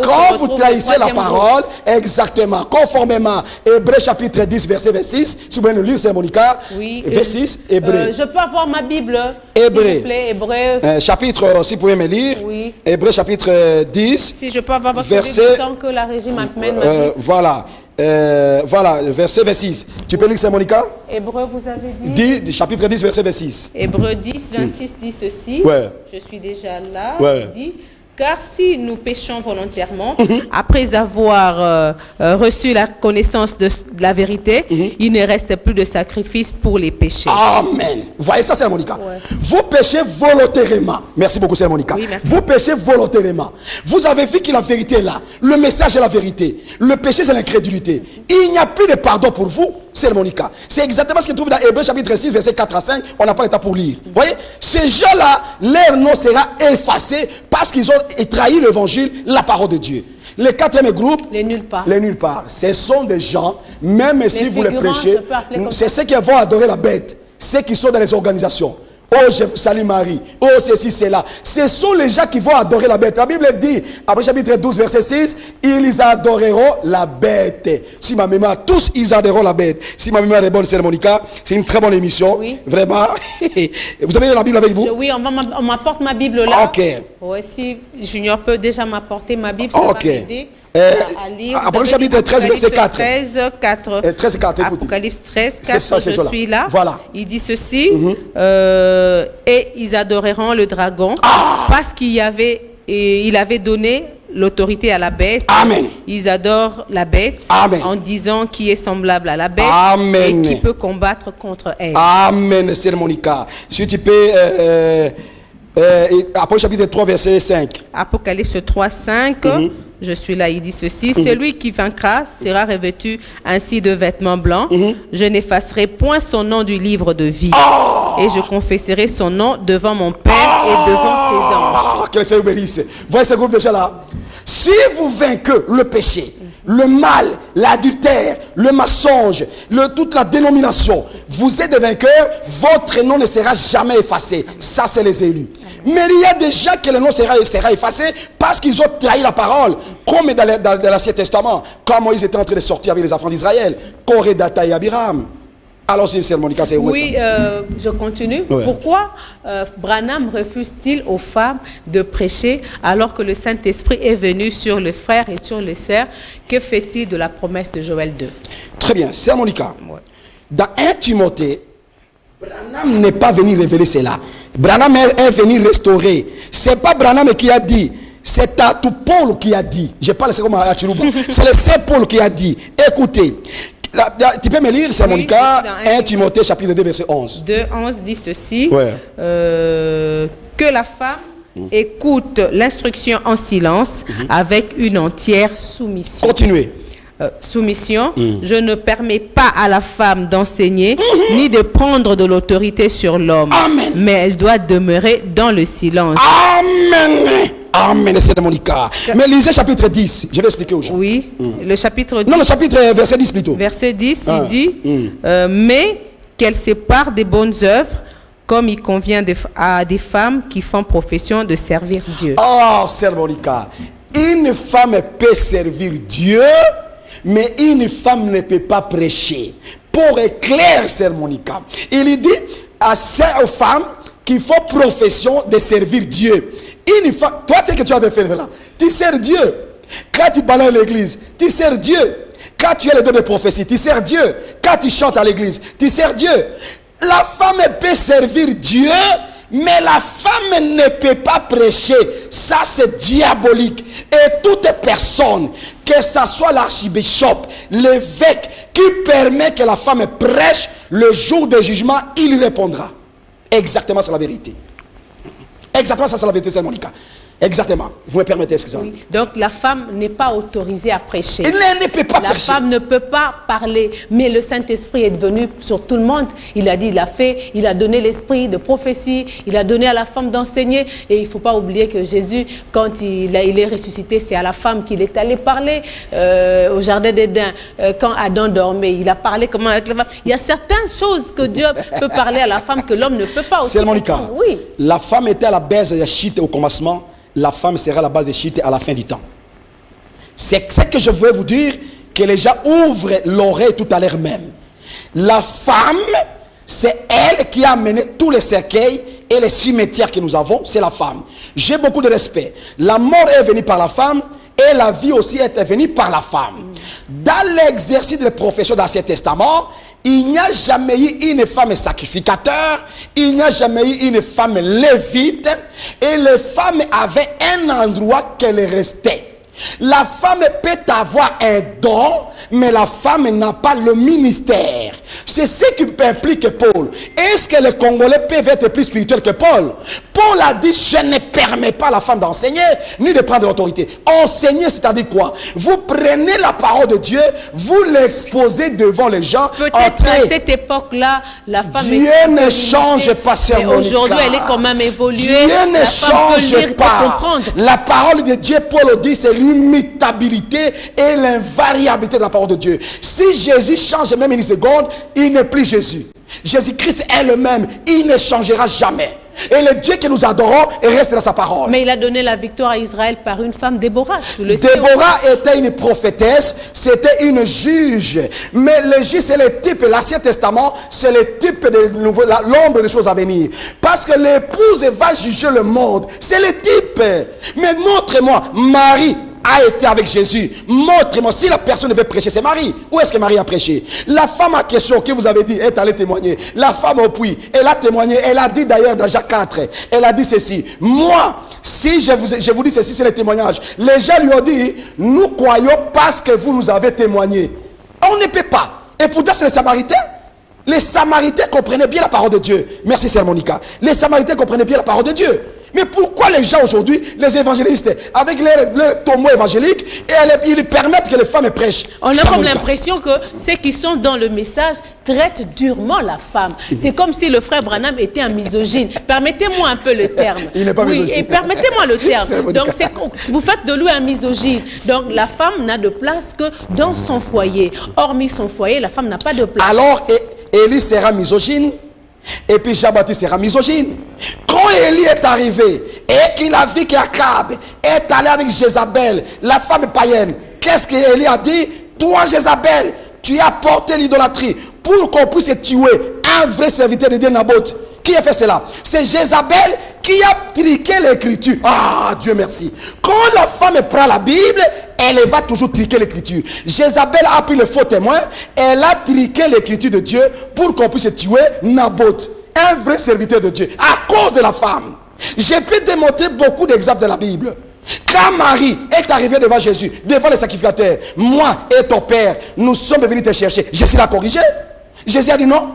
quand vous trahissez la parole. Exactement. Conformément à Hébreux chapitre 10, verset 26. Si vous voulez le lire, c'est Monica. Oui. Verset 6, Hébreux. Je peux avoir ma Bible, Hébreux. s'il vous plaît, Hébreux. Chapitre, si vous pouvez me lire. Oui. Hébreux chapitre 10. Si je peux avoir votre verset, Bible, tant que la régie m'amène. voilà. Voilà, verset 26. Tu peux lire ça, Monica? Hébreu, vous avez dit? Chapitre 10, verset 26. Hébreu 10, 26 dit ceci. Ouais. Je suis déjà là. Ouais. Il dit, car si nous péchons volontairement, après avoir reçu la connaissance de la vérité, il ne reste plus de sacrifice pour les péchés. Amen. Vous voyez ça, c'est Monica. Ouais. Vous péchez volontairement. Merci beaucoup, c'est Monica. Oui, merci. Vous péchez volontairement. Vous avez vu que la vérité est là. Le message est la vérité. Le péché, c'est l'incrédulité. Il n'y a plus de pardon pour vous. C'est Monica. C'est exactement ce qu'il trouve dans Hébreu chapitre 6, verset 4 à 5. On n'a pas le temps pour lire. Vous voyez, ces gens-là, leur nom sera effacé parce qu'ils ont trahi l'évangile, la parole de Dieu. Le quatrième groupe, Les nulle part. les nulle part. Ce sont des gens, même si vous les figurants, prêchez, je peux appeler comme c'est ça. ceux qui vont adorer la bête. Ceux qui sont dans les organisations. Oh, je vous salue Marie. Oh, ceci, cela. Ce sont les gens qui vont adorer la bête. La Bible dit, après chapitre 12, verset 6, ils adoreront la bête. Si ma mémoire, tous ils adoreront la bête. Si ma mémoire est bonne, c'est Monica. C'est une très bonne émission. Oui. Vraiment. Vous avez la Bible avec vous? Oui, on m'apporte ma Bible là. Ok. Ouais, si Junior peut déjà m'apporter ma Bible, ça va Ok. m'aider à lire. Après Vous chapitre avez 13, verset 4. 13, 4. 13 et 4, écoutez. Apocalypse 13, C'est 4, ça, c'est je cela. suis là. Voilà. Il dit ceci, et ils adoreront le dragon parce qu'il avait donné l'autorité à la bête. Amen. Ils adorent la bête. Amen. En disant qui est semblable à la bête. Amen. Et qui peut combattre contre elle. Amen, c'est Monica. Si tu peux, après chapitre 3, verset 5. Apocalypse 3, 5. Je suis là, il dit ceci. Celui qui vaincra sera revêtu ainsi de vêtements blancs. Je n'effacerai point son nom du livre de vie. Et je confesserai son nom devant mon Père et devant ses anges. Que le Seigneur bénisse. Voyez ce groupe déjà là. Si vous vainquez le péché, le mal, l'adultère, le mensonge, toute la dénomination, vous êtes des vainqueurs, votre nom ne sera jamais effacé. Ça, c'est les élus. Mais il y a des gens que le nom sera effacé parce qu'ils ont trahi la parole, comme dans l'Ancien Testament, quand Moïse était en train de sortir avec les enfants d'Israël, Corée, Data et Abiram. Alors, c'est Monica, c'est où? Oui, je continue. Ouais. Pourquoi Branham refuse-t-il aux femmes de prêcher alors que le Saint-Esprit est venu sur les frères et sur les sœurs? Que fait-il de la promesse de Joël 2? Très bien, c'est Monica. Ouais. Dans 1 Timothée, Branham n'est pas venu révéler cela. Branham est venu restaurer. C'est pas Branham qui a dit. C'est tout Paul qui a dit. Je parle c'est comme à Chirouba. C'est le Saint Paul qui a dit. Écoutez. Tu peux me lire, c'est Monica, 1 Timothée chapitre 2 verset 11. 2, 11 dit ceci. Ouais. Que la femme écoute l'instruction en silence avec une entière soumission. Continuez. Soumission, je ne permets pas à la femme d'enseigner ni de prendre de l'autorité sur l'homme. Amen. Mais elle doit demeurer dans le silence. Amen. Amen, c'est Monica. Mais lisez chapitre 10, je vais expliquer aux gens. Oui, le chapitre 10. Non, le chapitre verset 10 plutôt. Verset 10, il dit, mais qu'elle sépare des bonnes œuvres comme il convient à des femmes qui font profession de servir Dieu. Oh, c'est Monica. Une femme peut servir Dieu, mais une femme ne peut pas prêcher. Pour éclairer, c'est Monica. Il dit aux femmes qui font profession de servir Dieu. Une femme, toi, tu sais que tu as de faire là. Tu sers Dieu. Quand tu parles à l'église, tu sers Dieu. Quand tu as le don de prophétie, tu sers Dieu. Quand tu chantes à l'église, tu sers Dieu. La femme peut servir Dieu, mais la femme ne peut pas prêcher. Ça, c'est diabolique. Et toute personne, que ce soit l'archibishop, l'évêque, qui permet que la femme prêche, le jour du jugement, il répondra. Exactement, c'est la vérité. Exactement, ça c'est la vérité, c'est Monica. Exactement. Vous me permettez, excusez-moi. Oui. Donc la femme n'est pas autorisée à prêcher. Elle ne peut pas prêcher. La femme ne peut pas parler. Mais le Saint-Esprit est venu sur tout le monde. Il a dit, il a fait, il a donné l'esprit de prophétie, il a donné à la femme d'enseigner. Et il ne faut pas oublier que Jésus, quand il est ressuscité, c'est à la femme qu'il est allé parler au jardin d'Éden. Quand Adam dormait, il a parlé comment avec la femme. Il y a certaines choses que Dieu peut parler à la femme que l'homme ne peut pas aussi. C'est Monica. Oui. La femme était à la base de la chute au commencement. La femme sera à la base des chiites à la fin du temps. C'est ce que je veux vous dire, que les gens ouvrent l'oreille tout à l'heure même. La femme, c'est elle qui a amené tous les cercueils et les cimetières que nous avons, c'est la femme. J'ai beaucoup de respect. La mort est venue par la femme et la vie aussi est venue par la femme. Dans l'exercice de la profession d'Ancien Testament, il n'y a jamais eu une femme sacrificateur, il n'y a jamais eu une femme lévite, et les femmes avaient un endroit qu'elles restaient. La femme peut avoir un don, mais la femme n'a pas le ministère. C'est ce qui implique Paul. Est-ce que les Congolais peuvent être plus spirituels que Paul? Paul a dit, je ne permets pas à la femme d'enseigner, ni de prendre l'autorité. Enseigner, c'est-à-dire quoi? Vous prenez la parole de Dieu, vous l'exposez devant les gens. Peut-être à cette époque-là, la femme Dieu ne change pas, sœur Monica. Mais aujourd'hui, elle est quand même évoluée. Dieu ne change pas. La parole de Dieu, Paul dit, c'est l'immutabilité et l'invariabilité de la parole de Dieu. Si Jésus change même une seconde, il n'est plus Jésus. Jésus-Christ est le même. Il ne changera jamais. Et le Dieu que nous adorons reste dans sa parole. Mais il a donné la victoire à Israël par une femme, Déborah. Déborah était une prophétesse, c'était une juge. Mais le juge, c'est le type, l'Ancien Testament, c'est le type de l'ombre des choses à venir. Parce que l'épouse va juger le monde. C'est le type. Mais montre-moi, Marie a été avec Jésus. Montrez-moi, si la personne veut prêcher, c'est Marie. Où est-ce que Marie a prêché? La femme à question que vous avez dit est allée témoigner. La femme au puits, elle a témoigné. Elle a dit d'ailleurs dans Jacques 4, elle a dit ceci. Moi, si je vous dis ceci, c'est le témoignage. Les gens lui ont dit, nous croyons parce que vous nous avez témoigné. On ne peut pas. Et pourtant, c'est les Samaritains. Les Samaritains comprenaient bien la parole de Dieu. Merci, Sœur Monica. Les Samaritains comprenaient bien la parole de Dieu. Mais pourquoi les gens aujourd'hui, les évangélistes, avec les tombeaux évangéliques, ils permettent que les femmes prêchent? On a comme l'impression que ceux qui sont dans le message traitent durement la femme. C'est comme si le frère Branham était un misogyne. Permettez-moi un peu le terme. Il n'est pas misogyne. Et permettez-moi le terme. Donc, vous faites de lui un misogyne. Donc, la femme n'a de place que dans son foyer. Hormis son foyer, la femme n'a pas de place. Alors, Élie sera misogyne. Et puis Jean-Baptiste sera misogyne. Quand Élie est arrivé et qu'il a vu qu'Akab est allé avec Jézabel, la femme païenne, qu'est-ce qu'Élie a dit? Toi, Jézabel, tu as porté l'idolâtrie pour qu'on puisse tuer un vrai serviteur de Dieu, Naboth. Qui a fait cela? C'est Jézabel qui a triqué l'écriture. Ah, Dieu merci. Quand la femme prend la Bible, elle va toujours triquer l'écriture. Jézabel a pris le faux témoin, elle a triqué l'écriture de Dieu pour qu'on puisse tuer Naboth, un vrai serviteur de Dieu, à cause de la femme. Je peux démontrer beaucoup d'exemples de la Bible. Quand Marie est arrivée devant Jésus, devant les sacrificateurs, moi et ton père, nous sommes venus te chercher. Jésus l'a corrigé. Jésus a dit non.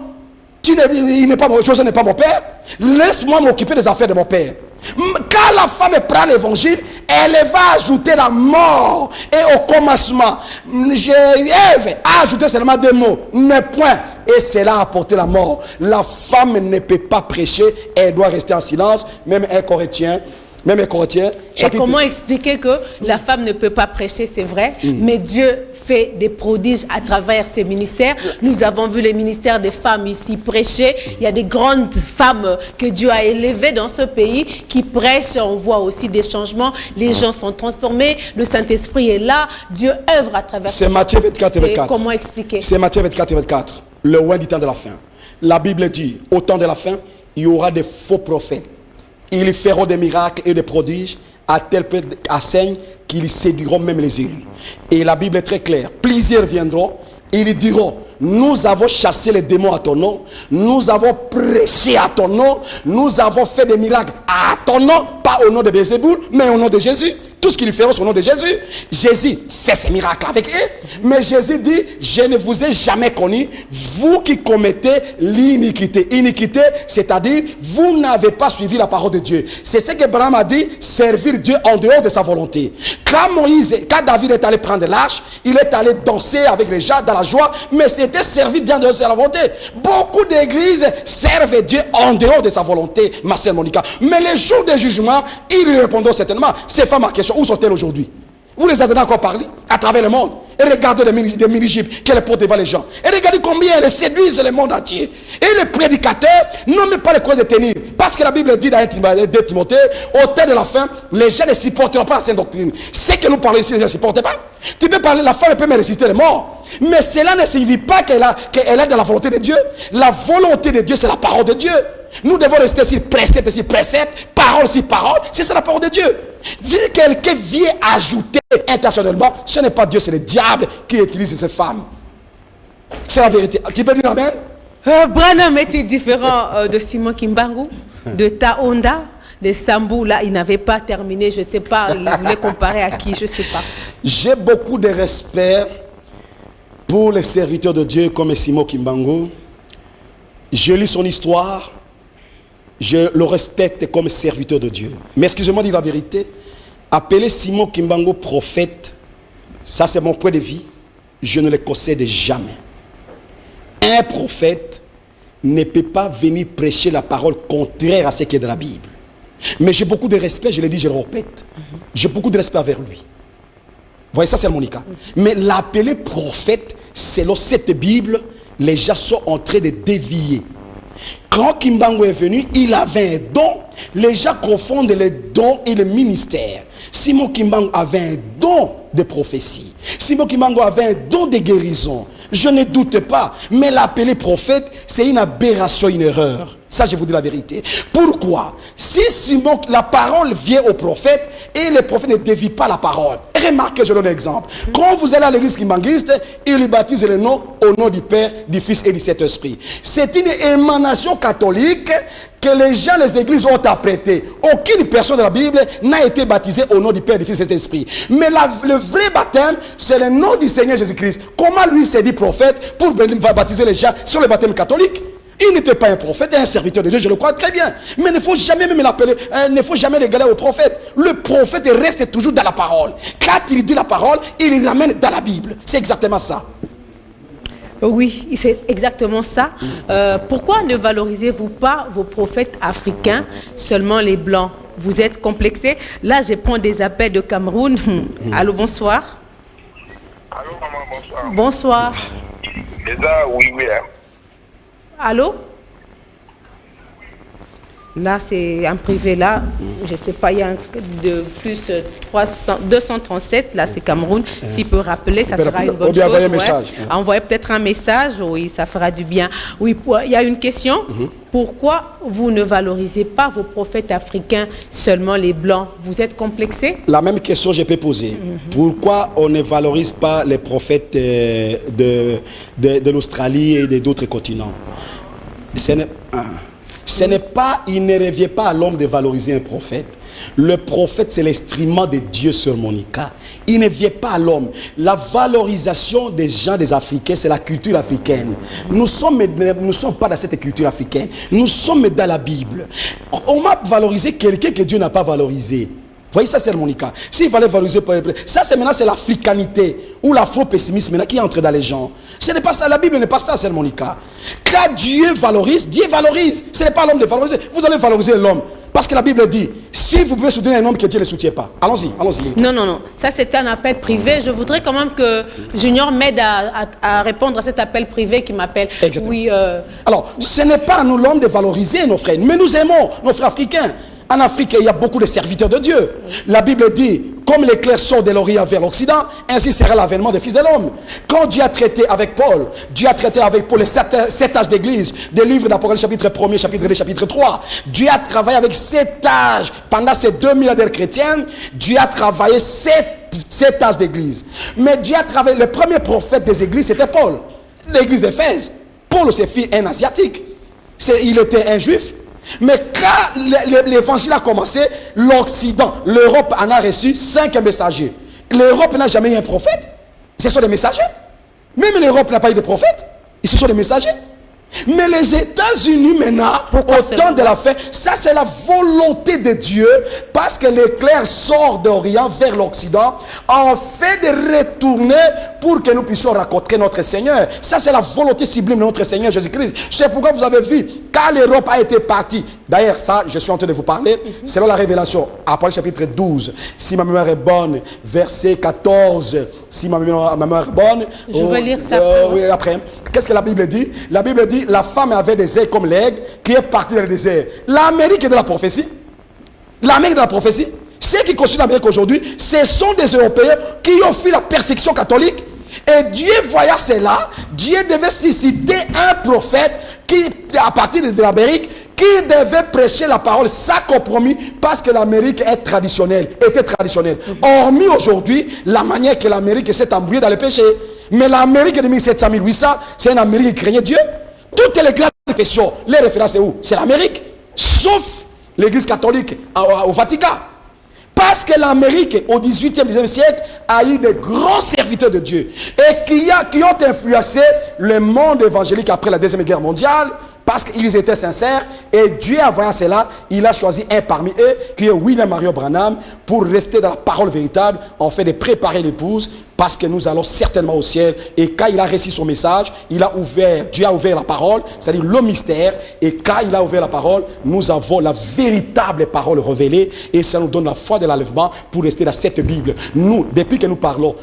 Joseph n'est pas mon père. Laisse-moi m'occuper des affaires de mon père. Quand la femme prend l'évangile, elle va ajouter la mort. Et au commencement, Ève a ajouté seulement deux mots, mais point. Et cela a apporté la mort. La femme ne peut pas prêcher, elle doit rester en silence. Même un Corinthien. Et comment expliquer que la femme ne peut pas prêcher, c'est vrai, mais Dieu fait des prodiges à travers ses ministères. Nous avons vu les ministères des femmes ici prêcher. Il y a des grandes femmes que Dieu a élevées dans ce pays qui prêchent. On voit aussi des changements. Les gens sont transformés. Le Saint-Esprit est là. Dieu œuvre à travers. C'est Matthieu 24 et 24. Comment expliquer? C'est Matthieu 24 et 24. Le loin du temps de la fin. La Bible dit, au temps de la fin, il y aura des faux prophètes. Ils feront des miracles et des prodiges à tel point enseigne qu'ils séduiront même les élus. Et la Bible est très claire. Plusieurs viendront et ils diront, nous avons chassé les démons à ton nom, nous avons prêché à ton nom, nous avons fait des miracles à ton nom, pas au nom de Bézéboul, mais au nom de Jésus. Tout ce qu'ils feront au nom de Jésus. Jésus fait ces miracles avec eux. Mais Jésus dit, je ne vous ai jamais connu, vous qui commettez l'iniquité. Iniquité, c'est-à-dire, vous n'avez pas suivi la parole de Dieu. C'est ce que Abraham a dit, servir Dieu en dehors de sa volonté. Quand David est allé prendre l'arche, il est allé danser avec les gens dans la joie, mais c'était servir Dieu en dehors de sa volonté. Beaucoup d'églises servent Dieu en dehors de sa volonté, Marcel Monica. Mais les jours de jugement, ils répondront certainement, ces femmes à question, où sont-elles aujourd'hui? Vous les avez encore parlé à travers le monde. Et regardez les mini-jupes qu'elles portent devant les gens. Et regardez combien elles séduisent le monde entier. Et les prédicateurs n'ont même pas le courage de tenir. Parce que la Bible dit dans 2 Timothée, au temps de la fin, les gens ne supporteront pas la sainte doctrine. Ce que nous parlons ici, les gens ne supportent pas. Tu peux parler, la femme peut me résister les morts. Mais cela ne signifie pas qu'elle est dans la volonté de Dieu. La volonté de Dieu, c'est la parole de Dieu. Nous devons rester sur précepte, parole sur parole. C'est ça la parole de Dieu. Si quelqu'un vient ajouter intentionnellement, ce n'est pas Dieu, c'est le diable qui utilise ces femmes. C'est la vérité. Tu peux dire amen? Branham était différent de Simon Kimbangu, de Taonda, de Sambou. Là, il n'avait pas terminé, je ne sais pas. Il voulait comparer à qui, je ne sais pas. J'ai beaucoup de respect pour les serviteurs de Dieu comme Simon Kimbangu. Je lis son histoire. Je le respecte comme serviteur de Dieu. Mais excusez-moi de dire la vérité. Appeler Simon Kimbangu prophète, ça c'est mon point de vue. Je ne le concède jamais. Un prophète ne peut pas venir prêcher la parole contraire à ce qui est dans la Bible. Mais j'ai beaucoup de respect, je l'ai dit, je le répète. J'ai beaucoup de respect envers lui. Vous voyez, ça c'est mon cas. Mais l'appeler prophète, selon cette Bible, les gens sont en train de dévier. Quand Kimbangu est venu, il avait un don. Les gens confondent les dons et le ministère. Simon Kimbangu avait un don de prophétie. Simon Kimbangu avait un don de guérison. Je ne doute pas. Mais l'appeler prophète, c'est une aberration, une erreur. Ça, je vous dis la vérité. Pourquoi? Si Simon, la parole vient au prophète et le prophète ne dévie pas la parole. Remarquez, je donne un exemple. Quand vous allez à l'église kimbanguiste, il lui baptise le nom au nom du Père, du Fils et du Saint-Esprit. C'est une émanation catholique que les gens, les églises ont apprêtée. Aucune personne de la Bible n'a été baptisée au nom du Père, du Fils et du Saint-Esprit. Mais le vrai baptême, c'est le nom du Seigneur Jésus-Christ. Comment lui s'est dit prophète pour venir baptiser les gens sur le baptême catholique? Il n'était pas un prophète et un serviteur de Dieu, je le crois très bien. Mais il ne faut jamais même l'appeler, il ne faut jamais l'égaler au prophète. Le prophète reste toujours dans la parole. Quand il dit la parole, il ramène dans la Bible. C'est exactement ça. Oui, c'est exactement ça. Pourquoi ne valorisez-vous pas vos prophètes africains, seulement les blancs? Vous êtes complexés. Là, je prends des appels de Cameroun. Allô, bonsoir. Allô, maman, bonsoir. Bonsoir. Déjà, oui. Allô? Là, c'est un privé, là, je ne sais pas, il y a de plus 237, là, c'est Cameroun. S'il peut rappeler, ça sera une bonne chose. Envoyer peut-être un message, oui, ça fera du bien. Oui, il y a une question. Pourquoi vous ne valorisez pas vos prophètes africains, seulement les blancs? Vous êtes complexés? La même question je peux poser. Pourquoi on ne valorise pas les prophètes de l'Australie et d'autres continents? Ce n'est pas, il ne revient pas à l'homme de valoriser un prophète. Le prophète, c'est l'instrument de Dieu sur Monica. Il ne vient pas à l'homme. La valorisation des gens, des Africains, c'est la culture africaine. Nous ne sommes pas dans cette culture africaine. Nous sommes dans la Bible. On m'a valorisé quelqu'un que Dieu n'a pas valorisé. Vous voyez, ça c'est mon cas. S'il fallait valoriser, ça c'est maintenant c'est l'africanité ou l'afro-pessimisme maintenant qui entre dans les gens. Ce n'est pas ça, la Bible n'est pas ça, c'est mon cas. Quand Dieu valorise, ce n'est pas l'homme de valoriser. Vous allez valoriser l'homme. Parce que la Bible dit, si vous pouvez soutenir un homme que Dieu ne soutient pas. Allons-y, allons-y. Non. Ça, c'était un appel privé. Je voudrais quand même que Junior m'aide à répondre à cet appel privé qui m'appelle. Oui. Alors, ce n'est pas à nous l'homme de valoriser nos frères. Mais nous aimons nos frères africains. En Afrique, il y a beaucoup de serviteurs de Dieu. La Bible dit, comme l'éclair sort de l'Orient vers l'Occident, ainsi sera l'avènement des fils de l'homme. Quand Dieu a traité avec Paul, Dieu a traité avec Paul les 7 âges d'église, des livres d'Apocalypse chapitre 1er, chapitre 2, chapitre 3. Dieu a travaillé avec 7 âges. Pendant ces 2000 ans d'ère chrétienne, Dieu a travaillé 7 âges d'église. Mais Dieu a travaillé, le premier prophète des églises, c'était Paul. L'église d'Éphèse. Paul s'est fait un asiatique. Il était un juif. Mais quand l'évangile a commencé, l'Occident, l'Europe en a reçu 5 messagers. L'Europe n'a jamais eu un prophète. Ce sont des messagers. Même l'Europe n'a pas eu de prophète. Ce sont des messagers. Mais les États-Unis maintenant, au temps de la fin, ça c'est la volonté de Dieu, parce que l'éclair sort d'Orient vers l'Occident, en fait de retourner pour que nous puissions rencontrer notre Seigneur. Ça c'est la volonté sublime de notre Seigneur Jésus-Christ. C'est pourquoi vous avez vu, quand l'Europe a été partie, d'ailleurs ça je suis en train de vous parler, selon la révélation, Apocalypse chapitre 12, si ma mémoire est bonne, verset 14, si ma mémoire est bonne. Je vais lire ça oui, après. Qu'est-ce que la Bible dit? La Bible dit, la femme avait des ailes comme l'aigle qui est partie dans le désert. L'Amérique est de la prophétie. L'Amérique de la prophétie. Ceux qui constituent l'Amérique aujourd'hui, ce sont des Européens qui ont fui la persécution catholique Et Dieu voyant cela, Dieu devait susciter un prophète qui, à partir de l'Amérique, qui devait prêcher la parole sans compromis, parce que l'Amérique est traditionnelle, était traditionnelle. Hormis aujourd'hui, la manière que l'Amérique s'est embrouillée dans le péché. Mais l'Amérique de 1700-1800, c'est une Amérique qui craignait Dieu. Toutes les grandes questions, les références, c'est où? C'est l'Amérique. Sauf l'Église catholique au Vatican. Parce que l'Amérique, au 18e, 19e siècle, a eu de grands serviteurs de Dieu. Et qui ont influencé le monde évangélique après la Deuxième Guerre mondiale. Parce qu'ils étaient sincères. Et Dieu, avant cela, il a choisi un parmi eux, qui est William Marion Branham, pour rester dans la parole véritable, en fait de préparer l'épouse, parce que nous allons certainement au ciel. Et quand il a reçu son message, Dieu a ouvert la parole, c'est-à-dire le mystère. Et quand il a ouvert la parole, nous avons la véritable parole révélée. Et ça nous donne la foi de l'enlèvement pour rester dans cette Bible. Nous, depuis que nous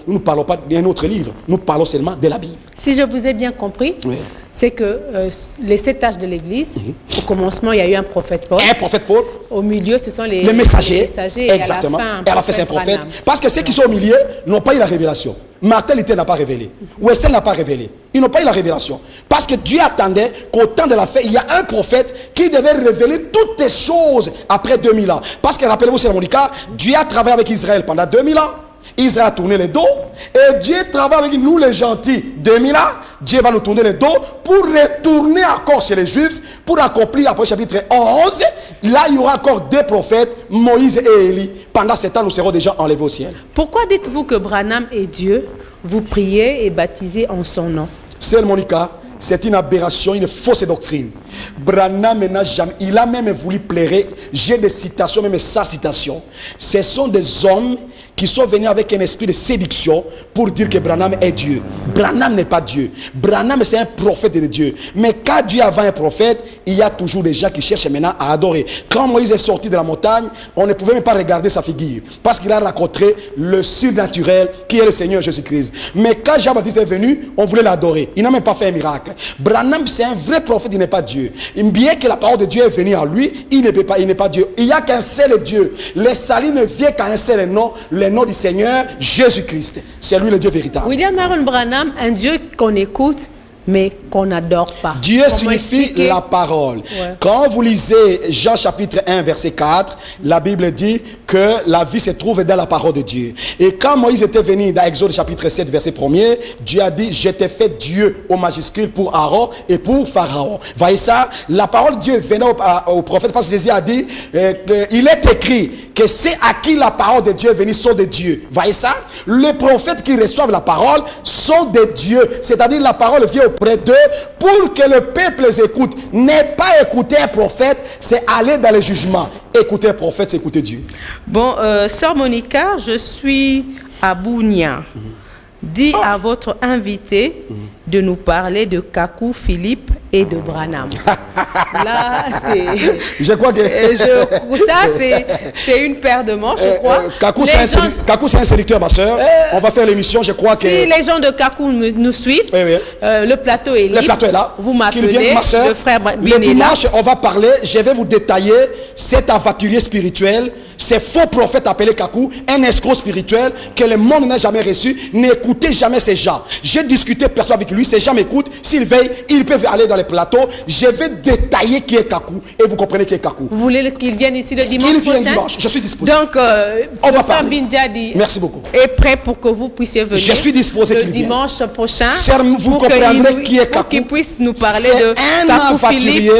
ne parlons pas d'un autre livre, nous parlons seulement de la Bible. Si je vous ai bien compris, oui, c'est que les 7 âges de l'Église, au commencement, il y a eu un prophète Paul. Un prophète Paul. Au milieu, ce sont les messagers. Exactement. Et à la fin, c'est un prophète. Parce que ceux qui sont au milieu n'ont pas eu la révélation. Martin Luther n'a pas révélé. Wesley n'a pas révélé. Ils n'ont pas eu la révélation. Parce que Dieu attendait qu'au temps de la fin, il y a un prophète qui devait révéler toutes les choses après 2000 ans. Parce que, rappelez-vous, c'est Monica, Dieu a travaillé avec Israël pendant 2000 ans. Israël a tourné le dos. Et Dieu travaille avec nous les gentils. 2000 ans, Dieu va nous tourner le dos pour retourner encore chez les Juifs, pour accomplir après chapitre 11. Là, il y aura encore 2 prophètes, Moïse et Élie. Pendant ce temps, nous serons déjà enlevés au ciel. Pourquoi dites-vous que Branham est Dieu? Vous priez et baptisez en son nom. C'est Monica. C'est une aberration, une fausse doctrine. Branham n'a jamais, il a même voulu plaire. J'ai des citations, même sans citation. Ce sont des hommes qui sont venus avec un esprit de séduction pour dire que Branham est Dieu. Branham n'est pas Dieu. Branham, c'est un prophète de Dieu. Mais quand Dieu avait un prophète, il y a toujours des gens qui cherchent maintenant à adorer. Quand Moïse est sorti de la montagne, on ne pouvait même pas regarder sa figure, parce qu'il a rencontré le surnaturel qui est le Seigneur Jésus-Christ. Mais quand Jean-Baptiste est venu, on voulait l'adorer. Il n'a même pas fait un miracle. Branham, c'est un vrai prophète, il n'est pas Dieu. Bien que la parole de Dieu est venue à lui, il n'est pas Dieu. Il n'y a qu'un seul Dieu. Le salut ne vient qu'à un seul nom, le nom du Seigneur Jésus-Christ. C'est lui le Dieu véritable. William Marion Branham, un Dieu qu'on écoute, mais qu'on n'adore pas. Dieu signifie la parole. Ouais. Quand vous lisez Jean chapitre 1 verset 4, la Bible dit que la vie se trouve dans la parole de Dieu. Et quand Moïse était venu dans Exode chapitre 7 verset 1er, Dieu a dit: je t'ai fait Dieu au majuscule pour Aaron et pour Pharaon. Voyez ça? La parole de Dieu venait au prophète, parce que Jésus a dit il est écrit que c'est à qui la parole de Dieu est venue sont de Dieu. Voyez ça? Les prophètes qui reçoivent la parole sont de Dieu. C'est-à-dire la parole vient auprès d'eux pour que le peuple les écoute. N'est pas écouter un prophète, c'est aller dans le jugement. Écouter un prophète, c'est écouter Dieu. Bon, Sœur Monica, je suis à Bounia. Dis à votre invité de nous parler de Kakou Philippe et de Branham. Là, c'est... Je crois que... c'est une paire de manches, je crois. Kakou, c'est un sélecteur, ma soeur. On va faire l'émission, je crois que... Si les gens de Kakou nous suivent, le plateau est libre. Le plateau est là. Vous m'appelez, le frère Le dimanche, on va parler, je vais vous détailler cet aventurier spirituel, ces faux prophètes appelés Kakou, un escroc spirituel que le monde n'a jamais reçu. N'écoutez jamais ces gens. J'ai discuté perso avec lui, ces gens m'écoutent. S'ils veillent, ils peuvent aller dans les plateaux. Je vais détailler qui est Kakou et vous comprenez qui est Kakou. Vous voulez qu'il vienne ici le dimanche prochain? Il vient dimanche, je suis disposé. Donc, on va parler. Binjadi merci beaucoup. est prêt pour que vous puissiez venir. Je suis disposé le dimanche prochain. Sœur, vous comprendrez qui est Kakou. Pour qu'il puisse nous parler de Kakou Philippe.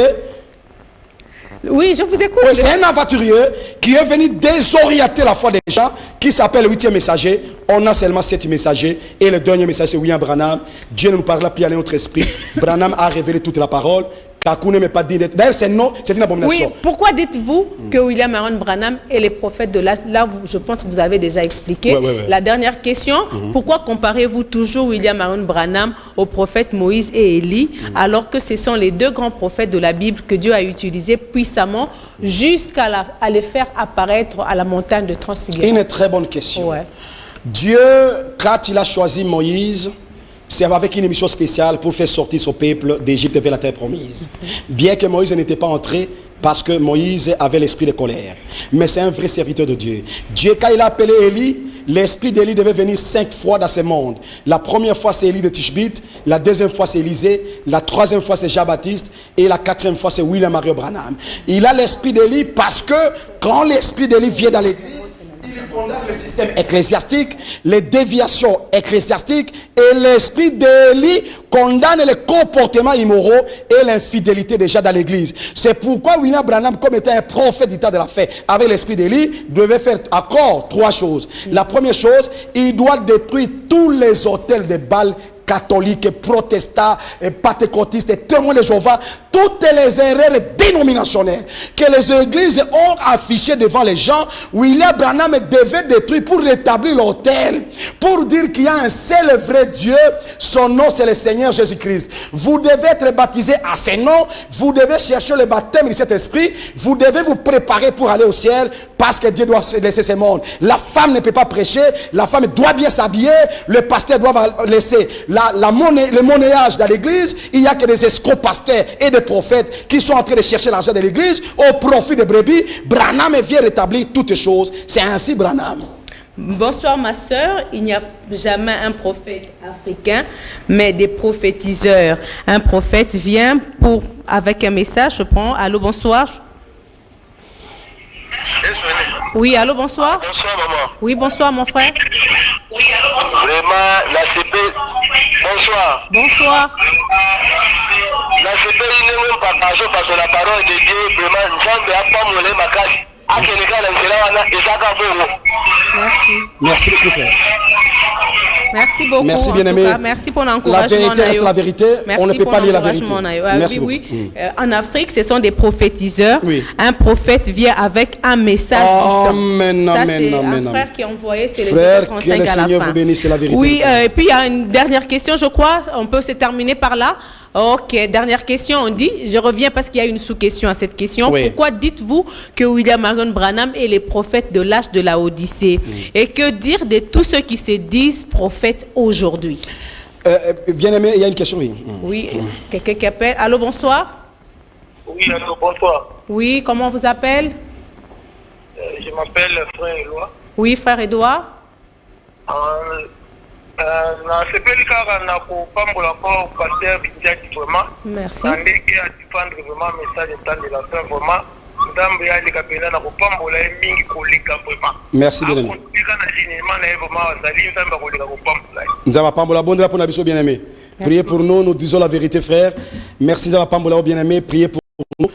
Oui, je vous écoute. Oui, c'est un aventurier qui est venu désorienter la foi des gens, qui s'appelle le 8e messager. On a seulement 7 messagers. Et le dernier messager, c'est William Branham. Dieu ne nous parle plus à notre esprit. Branham a révélé toute la parole. Kakou ne m'a pas dit. D'ailleurs, c'est non, c'est une abomination. Oui, pourquoi dites-vous que William Marion Branham est le prophète de l'âge? Là, je pense que vous avez déjà expliqué. La dernière question, pourquoi comparez-vous toujours William Marion Branham au prophète Moïse et Élie, alors que ce sont les 2 grands prophètes de la Bible que Dieu a utilisés puissamment jusqu'à les faire apparaître à la montagne de transfiguration? Une très bonne question. Dieu, quand il a choisi Moïse, c'est avec une émission spéciale pour faire sortir son peuple d'Égypte vers la terre promise. Bien que Moïse n'était pas entré, parce que Moïse avait l'esprit de colère. Mais c'est un vrai serviteur de Dieu. Dieu, quand il a appelé Élie, l'esprit d'Élie devait venir 5 fois dans ce monde. La première fois, c'est Élie de Tishbite. La deuxième fois, c'est Élisée. La troisième fois, c'est Jean-Baptiste. Et la quatrième fois, c'est William Mario Branham. Il a l'esprit d'Élie parce que quand l'esprit d'Élie vient dans l'église, il condamne le système ecclésiastique, les déviations ecclésiastiques, et l'esprit d'Élie condamne les comportements immoraux et l'infidélité déjà dans l'église. C'est pourquoi William Branham, comme étant un prophète d'état de la fait avec l'esprit d'Élie, devait faire encore 3 choses. La première chose, il doit détruire tous les hôtels de Baal catholiques, protestants, pentecôtistes, témoins de Jéhovah, toutes les erreurs dénominationnelles que les églises ont affichées devant les gens. William Branham devait détruire pour rétablir l'autel, pour dire qu'il y a un seul vrai Dieu, son nom c'est le Seigneur Jésus-Christ. Vous devez être baptisé à ce nom, vous devez chercher le baptême de cet esprit, vous devez vous préparer pour aller au ciel, parce que Dieu doit laisser ce monde. La femme ne peut pas prêcher, la femme doit bien s'habiller, le pasteur doit laisser le monnayage dans l'église. Il n'y a que des escrocs pasteurs et des prophètes qui sont en train de chercher l'argent de l'église au profit des brebis. Branham vient rétablir toutes choses. C'est ainsi Branham. Bonsoir ma soeur, il n'y a jamais un prophète africain, mais des prophétiseurs. Un prophète vient avec un message, je prends. Allô, bonsoir. Oui, allô, bonsoir. Bonsoir, maman. Oui, bonsoir, mon frère. Vraiment, la CP. Bonsoir. Bonsoir. La CP, il n'est même pas parce que la parole de Dieu, vraiment, Nzambe a pas moulé ma cache. Merci. Merci beaucoup, frère. Merci beaucoup. Merci, bien-aimé. Merci pour l'encouragement. La vérité reste la vérité. Merci. On ne peut pas lire la vérité. Merci oui. En Afrique, ce sont des prophétiseurs. Oui. Un prophète vient avec un message. Amen, ça, amen, c'est amen. Un frère qui a envoyé, c'est les frère, 35 à la Seigneur fin. vous bénisse, c'est la vérité. Oui, et puis il y a une dernière question, je crois. On peut se terminer par là. Ok, dernière question, on dit, je reviens parce qu'il y a une sous-question à cette question. Oui. Pourquoi dites-vous que William Marion Branham est le prophète de l'âge de la Odyssée? Et que dire de tous ceux qui se disent prophètes aujourd'hui? Bien-aimé, il y a une question, oui. Oui, quelqu'un qui appelle. Allô, bonsoir. Oui, allô, bonsoir. Oui, comment on vous appelle? Je m'appelle Frère Éloi. Oui, Frère Édouard. Merci. Merci bien-aimé. Bien-aimé. Priez pour nous, nous disons la vérité, frère. Merci Pambola, bien-aimé. Priez pour nous.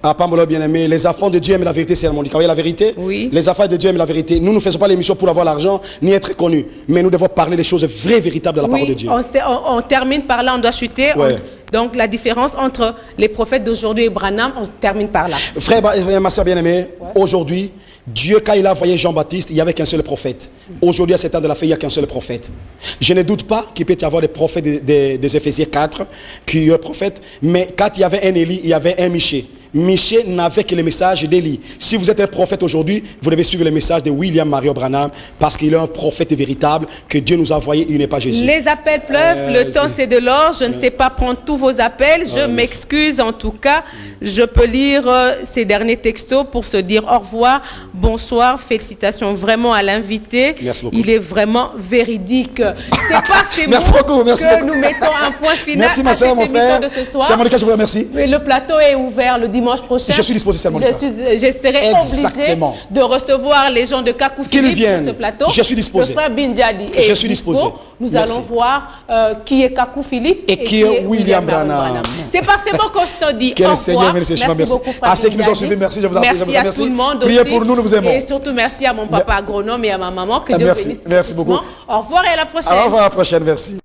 Pambola, bien-aimé. Les enfants de Dieu aiment la vérité, c'est mon dit. Vous voyez la vérité? Oui. Les enfants de Dieu aiment la vérité. Nous ne faisons pas l'émission pour avoir l'argent ni être connus. Mais nous devons parler des choses vraies, véritables de la parole de Dieu. On termine par là, on doit chuter. Ouais. Donc la différence entre les prophètes d'aujourd'hui et Branham, on termine par là. Frère, ma soeur bien-aimée, aujourd'hui, Dieu, quand il a envoyé Jean-Baptiste, il n'y avait qu'un seul prophète. Aujourd'hui, à cet temps de la fin, il n'y a qu'un seul prophète. Je ne doute pas qu'il peut y avoir des prophètes des Éphésiens 4, qui est prophète, mais quand il y avait un Élie, il y avait un Michée. Michée n'avait que le message d'Élie. Si vous êtes un prophète aujourd'hui, vous devez suivre le message de William Mario Branham, parce qu'il est un prophète véritable, que Dieu nous a envoyé, il n'est pas Jésus. Les appels pleuvent, le temps c'est de l'or, je ne sais pas prendre tous vos appels, je m'excuse en tout cas, je peux lire ces derniers textos pour se dire au revoir, bonsoir, félicitations vraiment à l'invité, il est vraiment véridique. C'est pas ces mots que nous mettons un point final à cette émission de ce soir. C'est Monica, je vous remercie. Mais le plateau est ouvert le dimanche prochain. Je suis disposé, c'est Monica. Je serai obligé de recevoir les gens de Kakou Philippe sur ce plateau. Je suis disposé. Le frère Binjadi est je suis disposé. Nous allons voir qui est Kakou Philippe et qui est William Branham. C'est pas seulement quand je te dis au revoir. Merci beaucoup, frère. À ceux qui nous ont suivis, merci, je vous en prie. Merci à tout le monde. Priez pour nous, nous vous aimons. Et surtout merci à mon papa agronome et à ma maman. Que Dieu bénisse. Merci beaucoup. Au revoir et à la prochaine. Au revoir à la prochaine, merci.